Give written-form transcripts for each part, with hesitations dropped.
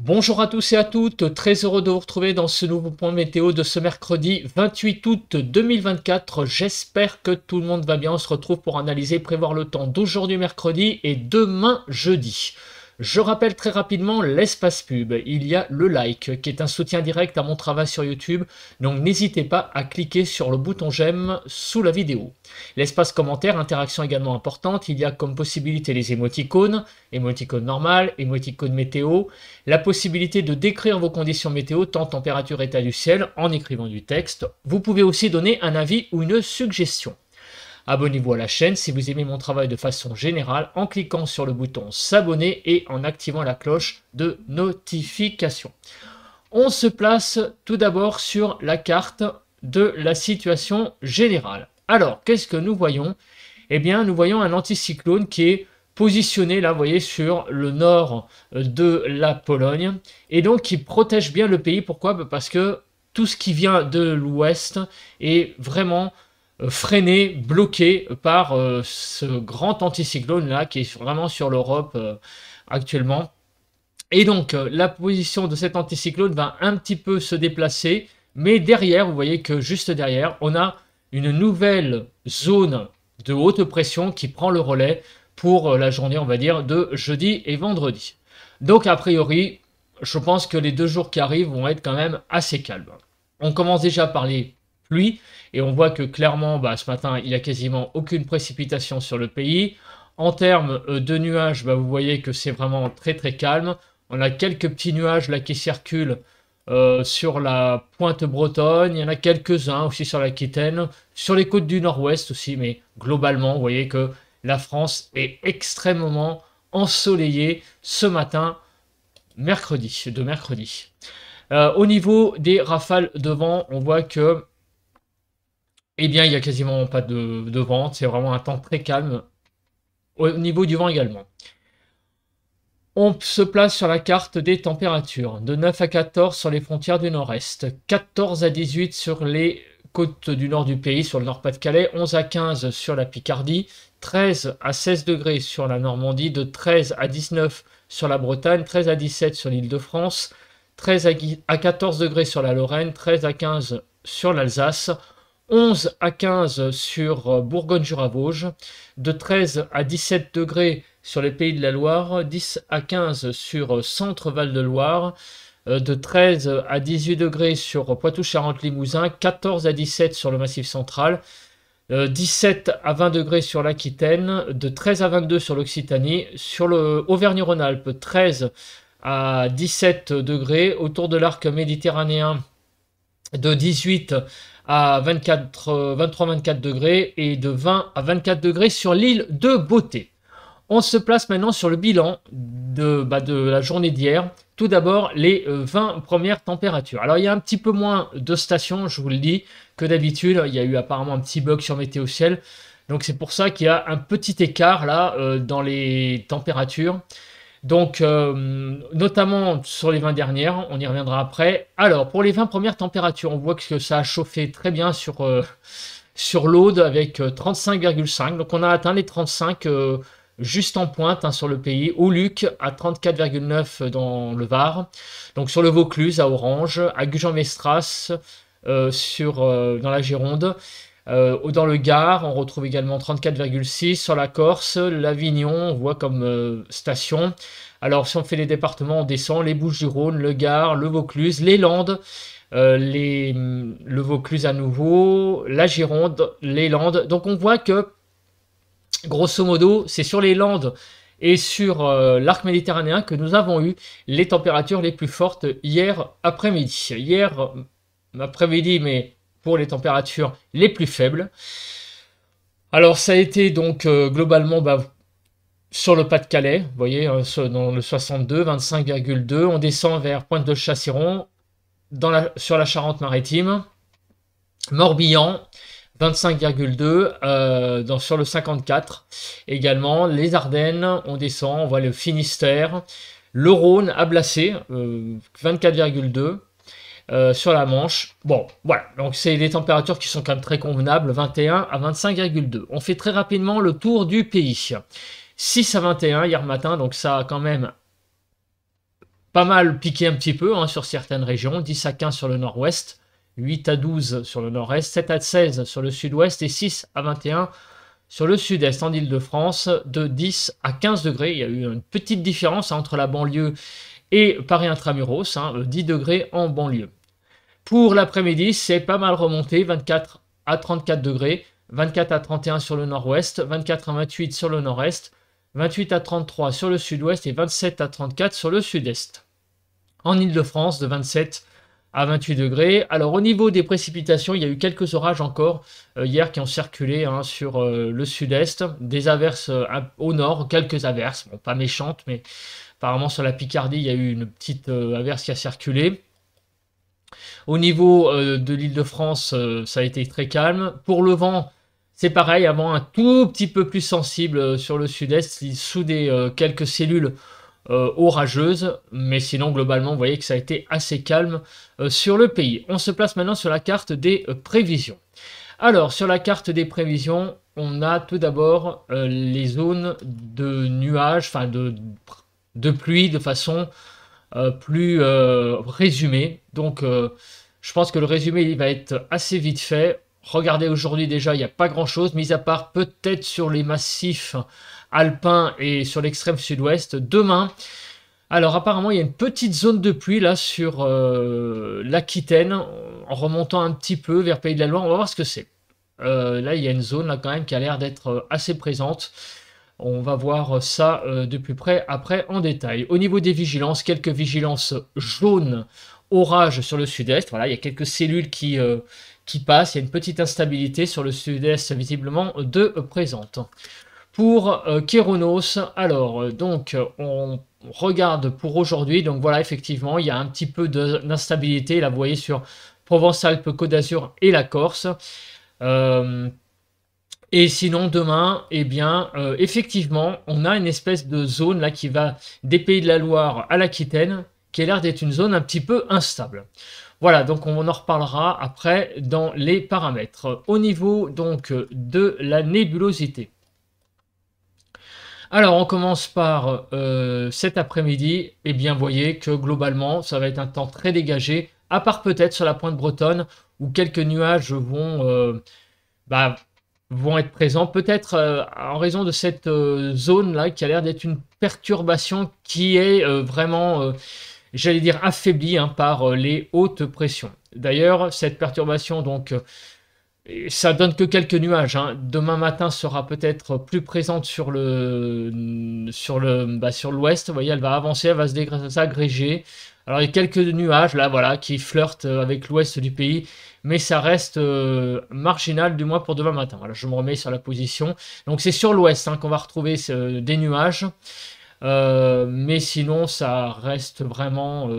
Bonjour à tous et à toutes, très heureux de vous retrouver dans ce nouveau point météo de ce mercredi 28 août 2024. J'espère que tout le monde va bien. On se retrouve pour analyser et prévoir le temps d'aujourd'hui mercredi et demain jeudi. Je rappelle très rapidement l'espace pub. Il y a le like qui est un soutien direct à mon travail sur YouTube. Donc n'hésitez pas à cliquer sur le bouton j'aime sous la vidéo. L'espace commentaire, interaction également importante. Il y a comme possibilité les émoticônes normal, émoticône météo, la possibilité de décrire vos conditions météo, temps, température, état du ciel, en écrivant du texte. Vous pouvez aussi donner un avis ou une suggestion. Abonnez-vous à la chaîne si vous aimez mon travail de façon générale en cliquant sur le bouton s'abonner et en activant la cloche de notification. On se place tout d'abord sur la carte de la situation générale. Alors, qu'est-ce que nous voyons? Eh bien, nous voyons un anticyclone qui est positionné là, vous voyez, sur le nord de la Pologne et donc qui protège bien le pays. Pourquoi? Parce que tout ce qui vient de l'ouest est vraiment freiné, bloqué par ce grand anticyclone là qui est vraiment sur l'Europe actuellement. Et donc la position de cet anticyclone va un petit peu se déplacer, mais derrière, vous voyez que juste derrière, on a une nouvelle zone de haute pression qui prend le relais pour la journée, on va dire, de jeudi et vendredi. Donc a priori, je pense que les 2 jours qui arrivent vont être quand même assez calmes. On commence déjà par les pluies et on voit que clairement, ce matin, il n'y a quasiment aucune précipitation sur le pays. En termes de nuages, vous voyez que c'est vraiment très très calme. On a quelques petits nuages là qui circulent sur la pointe bretonne, il y en a quelques-uns aussi sur l'Aquitaine, sur les côtes du nord-ouest aussi, mais globalement, vous voyez que la France est extrêmement ensoleillée ce matin, mercredi. Au niveau des rafales de vent, on voit que il n'y a quasiment pas de vent, c'est vraiment un temps très calme. Au niveau du vent également. On se place sur la carte des températures, de 9 à 14 sur les frontières du nord-est, 14 à 18 sur les côtes du nord du pays, sur le Nord-Pas-de-Calais, 11 à 15 sur la Picardie, 13 à 16 degrés sur la Normandie, de 13 à 19 sur la Bretagne, 13 à 17 sur l'Île-de-France, 13 à 14 degrés sur la Lorraine, 13 à 15 sur l'Alsace, 11 à 15 sur Bourgogne-Jura-Vosges, de 13 à 17 degrés sur les Pays de la Loire, 10 à 15 sur Centre-Val de Loire, de 13 à 18 degrés sur Poitou-Charentes-Limousin, 14 à 17 sur le Massif central, 17 à 20 degrés sur l'Aquitaine, de 13 à 22 sur l'Occitanie, sur le Auvergne-Rhône-Alpes, 13 à 17 degrés, autour de l'arc méditerranéen, de 18 à 23-24 degrés et de 20 à 24 degrés sur l'île de Beauté. On se place maintenant sur le bilan de la journée d'hier. Tout d'abord, les 20 premières températures. Alors, il y a un petit peu moins de stations, je vous le dis, que d'habitude. Il y a eu apparemment un petit bug sur Météo Ciel. Donc, c'est pour ça qu'il y a un petit écart là dans les températures. Donc, notamment sur les 20 dernières, on y reviendra après. Alors, pour les 20 premières températures, on voit que ça a chauffé très bien sur l'Aude avec 35,5. Donc, on a atteint les 35 juste en pointe sur le pays. Au Luc à 34,9 dans le Var. Donc, sur le Vaucluse à Orange, à Gujan-Mestras dans la Gironde. Dans le Gard, on retrouve également 34,6 sur la Corse, l'Avignon, on voit comme station. Alors, si on fait les départements, on descend les Bouches-du-Rhône, le Gard, le Vaucluse, les Landes, le Vaucluse à nouveau, la Gironde, les Landes. Donc, on voit que, grosso modo, c'est sur les Landes et sur l'arc méditerranéen que nous avons eu les températures les plus fortes hier après-midi. Hier après-midi, mais pour les températures les plus faibles. Alors ça a été donc globalement sur le Pas-de-Calais, vous voyez, dans le 62, 25,2. On descend vers Pointe-de-Châssiron, sur la Charente-Maritime, Morbihan, 25,2 sur le 54. Également, les Ardennes, on descend, on voit le Finistère, le Rhône à Blacé, 24,2. Sur la Manche. Bon, voilà, donc c'est des températures qui sont quand même très convenables, 21 à 25,2. On fait très rapidement le tour du pays. 6 à 21 hier matin, donc ça a quand même pas mal piqué un petit peu hein, sur certaines régions, 10 à 15 sur le nord-ouest, 8 à 12 sur le nord-est, 7 à 16 sur le sud-ouest et 6 à 21 sur le sud-est. En Île-de-France, de 10 à 15 degrés, il y a eu une petite différence entre la banlieue et Paris Intramuros, 10 degrés en banlieue. Pour l'après-midi, c'est pas mal remonté, 24 à 34 degrés, 24 à 31 sur le nord-ouest, 24 à 28 sur le nord-est, 28 à 33 sur le sud-ouest et 27 à 34 sur le sud-est. En Île-de-France, de 27 à 28 degrés. Alors au niveau des précipitations, il y a eu quelques orages encore hier qui ont circulé hein, sur le sud-est, des averses au nord, quelques averses, bon pas méchantes, mais apparemment sur la Picardie, il y a eu une petite averse qui a circulé. Au niveau de l'Île-de-France, ça a été très calme. Pour le vent, c'est pareil, avant un tout petit peu plus sensible sur le sud-est, sous des quelques cellules orageuses, mais sinon globalement, vous voyez que ça a été assez calme sur le pays. On se place maintenant sur la carte des prévisions. Alors, sur la carte des prévisions, on a tout d'abord les zones de nuages, enfin de pluie de façon plus résumé. Donc, je pense que le résumé il va être assez vite fait. Regardez, aujourd'hui déjà, il n'y a pas grand-chose, mis à part peut-être sur les massifs alpins et sur l'extrême sud-ouest. Demain, alors apparemment, il y a une petite zone de pluie là sur l'Aquitaine, en remontant un petit peu vers Pays de la Loire. On va voir ce que c'est. Là, il y a une zone là quand même qui a l'air d'être assez présente. On va voir ça de plus près après en détail. Au niveau des vigilances, quelques vigilances jaunes, orage sur le sud-est. Voilà, il y a quelques cellules qui passent. Il y a une petite instabilité sur le sud-est visiblement de présente. Pour Kéronos, alors donc on regarde pour aujourd'hui. Donc voilà, effectivement, il y a un petit peu d'instabilité. Là, vous voyez sur Provence-Alpes-Côte d'Azur et la Corse. Et sinon, demain, eh bien, effectivement, on a une espèce de zone là qui va des Pays de la Loire à l'Aquitaine, qui a l'air d'être une zone un petit peu instable. Voilà, donc on en reparlera après dans les paramètres. Au niveau donc de la nébulosité. Alors, on commence par cet après-midi. Eh bien, vous voyez que globalement, ça va être un temps très dégagé, à part peut-être sur la pointe bretonne, où quelques nuages vont être présents, peut-être en raison de cette zone-là qui a l'air d'être une perturbation qui est vraiment, j'allais dire, affaiblie hein, par les hautes pressions. D'ailleurs, cette perturbation, donc, ça donne que quelques nuages. Hein. Demain matin sera peut-être plus présente sur l'ouest. Vous voyez, elle va avancer, elle va s'agréger. Alors, il y a quelques nuages là, voilà, qui flirtent avec l'ouest du pays, mais ça reste marginal, du moins pour demain matin. Voilà, je me remets sur la position. Donc, c'est sur l'ouest hein, qu'on va retrouver des nuages, mais sinon, ça reste vraiment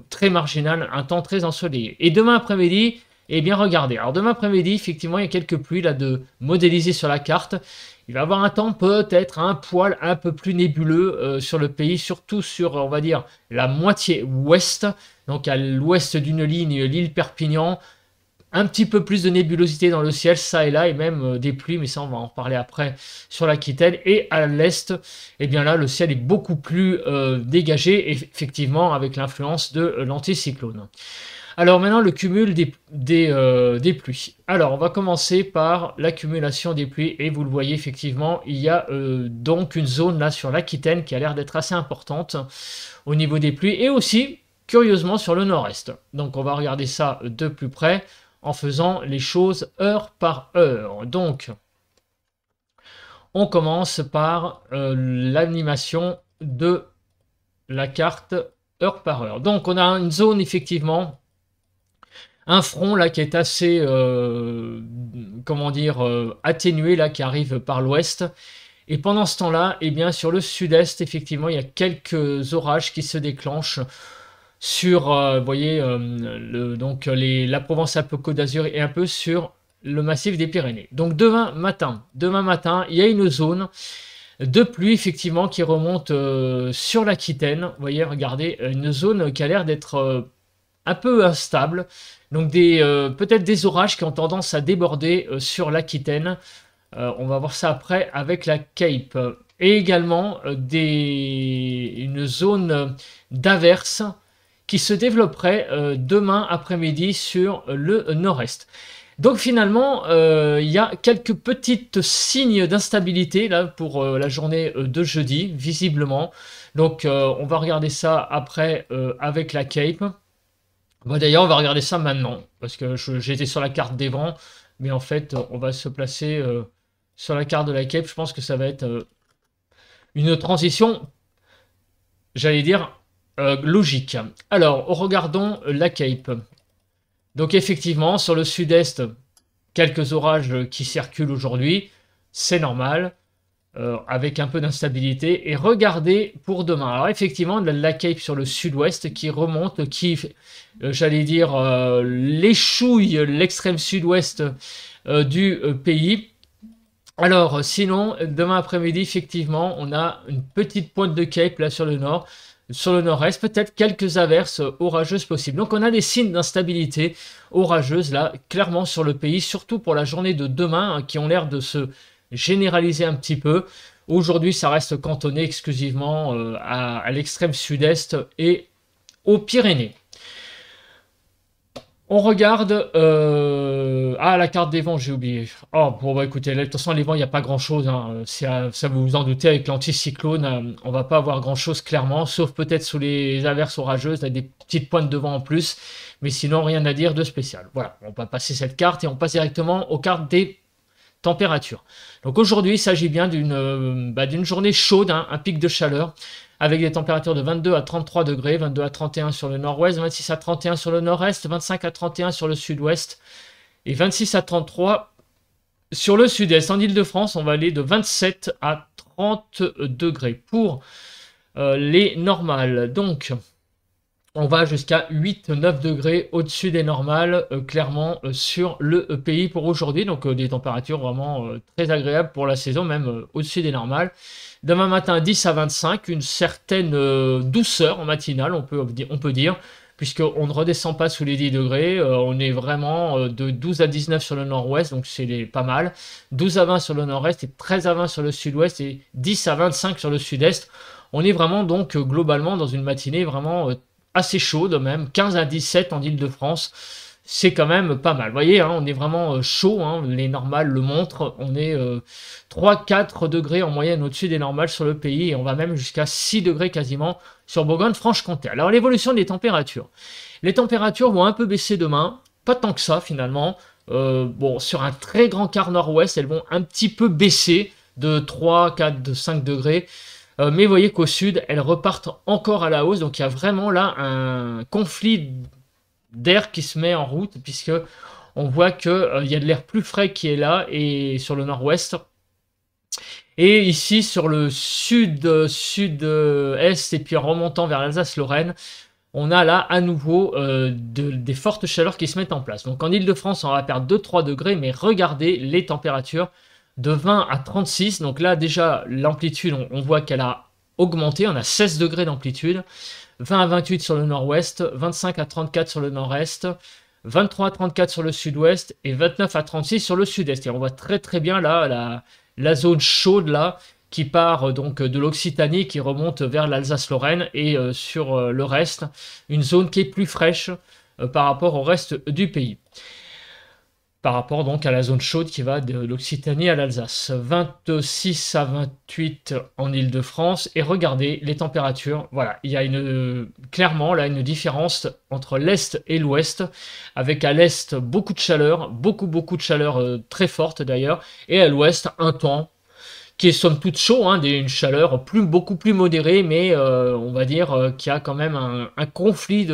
très marginal, un temps très ensoleillé. Et demain après-midi, eh bien, regardez. Alors, demain après-midi, effectivement, il y a quelques pluies là de modéliser sur la carte. Il va y avoir un temps peut-être un poil un peu plus nébuleux sur le pays, surtout sur, on va dire, la moitié ouest, donc à l'ouest d'une ligne, l'île Perpignan. Un petit peu plus de nébulosité dans le ciel, ça et là, et même des pluies, mais ça on va en reparler après sur l'Aquitaine. Et à l'est, eh bien là, le ciel est beaucoup plus dégagé, effectivement, avec l'influence de l'anticyclone. Alors maintenant, le cumul des pluies. Alors, on va commencer par l'accumulation des pluies. Et vous le voyez, effectivement, il y a donc une zone là sur l'Aquitaine qui a l'air d'être assez importante au niveau des pluies. Et aussi, curieusement, sur le nord-est. Donc, on va regarder ça de plus près en faisant les choses heure par heure. Donc, on commence par l'animation de la carte heure par heure. Donc, on a une zone, effectivement, un front là qui est assez, comment dire, atténué là, qui arrive par l'ouest. Et pendant ce temps-là, eh bien, sur le sud-est, effectivement, il y a quelques orages qui se déclenchent sur, vous voyez, donc la Provence-Alpes-Côte d'Azur et un peu sur le massif des Pyrénées. Donc demain matin, il y a une zone de pluie effectivement qui remonte sur l'Aquitaine. Vous voyez, regardez, une zone qui a l'air d'être un peu instable. Donc peut-être des orages qui ont tendance à déborder sur l'Aquitaine. On va voir ça après avec la Cape. et également une zone d'averse qui se développerait demain après-midi sur le nord-est. Donc finalement, il y a quelques petites signes d'instabilité là pour la journée de jeudi, visiblement. Donc on va regarder ça après avec la Cape. Bon, d'ailleurs, on va regarder ça maintenant, parce que j'étais sur la carte des vents, mais en fait, on va se placer sur la carte de la Cape. Je pense que ça va être une transition, j'allais dire, logique. Alors, regardons la Cape. Donc effectivement, sur le sud-est, quelques orages qui circulent aujourd'hui, c'est normal, avec un peu d'instabilité. Et regardez pour demain. Alors effectivement, la Cape sur le sud-ouest qui remonte, qui, j'allais dire, l'échouille l'extrême sud-ouest du pays. Alors sinon, demain après-midi, effectivement, on a une petite pointe de Cape là sur le nord. Sur le nord-est, peut-être quelques averses orageuses possibles. Donc on a des signes d'instabilité orageuse là, clairement sur le pays, surtout pour la journée de demain, hein, qui ont l'air de se généraliser un petit peu. Aujourd'hui, ça reste cantonné exclusivement à l'extrême sud-est et aux Pyrénées. On regarde... Ah, la carte des vents, j'ai oublié. Oh, bon, bah écoutez, là, de toute façon, les vents, il n'y a pas grand-chose. Hein. Ça, vous vous en doutez, avec l'anticyclone, on va pas avoir grand-chose, clairement, sauf peut-être sous les averses orageuses, avec des petites pointes de vent en plus. Mais sinon, rien à dire de spécial. Voilà, on va passer cette carte et on passe directement aux cartes des températures. Donc aujourd'hui, il s'agit bien d'une journée chaude, hein, un pic de chaleur, avec des températures de 22 à 33 degrés, 22 à 31 sur le nord-ouest, 26 à 31 sur le nord-est, 25 à 31 sur le sud-ouest, et 26 à 33 sur le sud-est. En Ile-de-France, on va aller de 27 à 30 degrés pour les normales. Donc, on va jusqu'à 8-9 degrés au-dessus des normales, clairement, sur le pays pour aujourd'hui. Donc, des températures vraiment très agréables pour la saison, même au-dessus des normales. Demain matin, 10 à 25, une certaine douceur en matinale, on peut dire, puisqu'on ne redescend pas sous les 10 degrés. On est vraiment de 12 à 19 sur le nord-ouest, donc c'est pas mal. 12 à 20 sur le nord-est et 13 à 20 sur le sud-ouest et 10 à 25 sur le sud-est. On est vraiment donc globalement dans une matinée vraiment assez chaude même, 15 à 17 en Ile-de-France, c'est quand même pas mal. Vous voyez, hein, on est vraiment chaud, hein, les normales le montrent, on est 3-4 degrés en moyenne au-dessus des normales sur le pays, et on va même jusqu'à 6 degrés quasiment sur Bourgogne-Franche-Comté. Alors l'évolution des températures. Les températures vont un peu baisser demain, pas tant que ça finalement. Bon, sur un très grand quart nord-ouest, elles vont un petit peu baisser de 3, 4, de 5 degrés. Mais vous voyez qu'au sud, elles repartent encore à la hausse. Donc il y a vraiment là un conflit d'air qui se met en route, puisque on voit qu'il y a de l'air plus frais qui est là, et sur le nord-ouest. Et ici, sur le sud-est, et puis en remontant vers l'Alsace-Lorraine, on a là à nouveau des fortes chaleurs qui se mettent en place. Donc en Ile-de-France, on va perdre 2-3 degrés, mais regardez les températures de 20 à 36. Donc là, déjà, l'amplitude, on voit qu'elle a augmenté. On a 16 degrés d'amplitude. 20 à 28 sur le nord-ouest, 25 à 34 sur le nord-est, 23 à 34 sur le sud-ouest et 29 à 36 sur le sud-est. Et on voit très très bien là la zone chaude là qui part donc de l'Occitanie, qui remonte vers l'Alsace-Lorraine, et sur le reste, une zone qui est plus fraîche par rapport au reste du pays. Par rapport donc à la zone chaude qui va de l'Occitanie à l'Alsace. 26 à 28 en Ile-de-France. Et regardez les températures. Voilà, il y a clairement là une différence entre l'Est et l'Ouest, avec à l'Est beaucoup de chaleur, beaucoup de chaleur très forte d'ailleurs, et à l'Ouest un temps qui est somme toute chaud, hein, une chaleur beaucoup plus modérée, mais on va dire qu'il y a quand même un conflit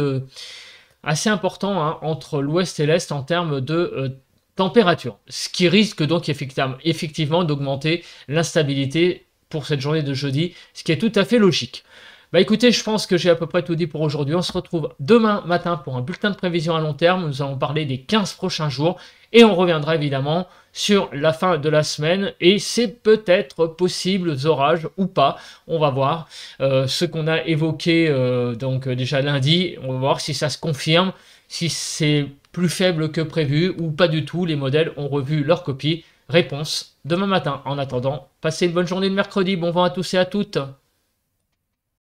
assez important, hein, entre l'Ouest et l'Est en termes de température, ce qui risque donc effectivement d'augmenter l'instabilité pour cette journée de jeudi, ce qui est tout à fait logique. Bah écoutez, je pense que j'ai à peu près tout dit pour aujourd'hui. On se retrouve demain matin pour un bulletin de prévision à long terme. Nous allons parler des 15 prochains jours et on reviendra évidemment sur la fin de la semaine, et c'est peut-être possible orages ou pas. On va voir ce qu'on a évoqué donc déjà lundi. On va voir si ça se confirme, si c'est plus faible que prévu ou pas du tout. Les modèles ont revu leur copie. Réponse demain matin. En attendant, passez une bonne journée de mercredi. Bon vent à tous et à toutes.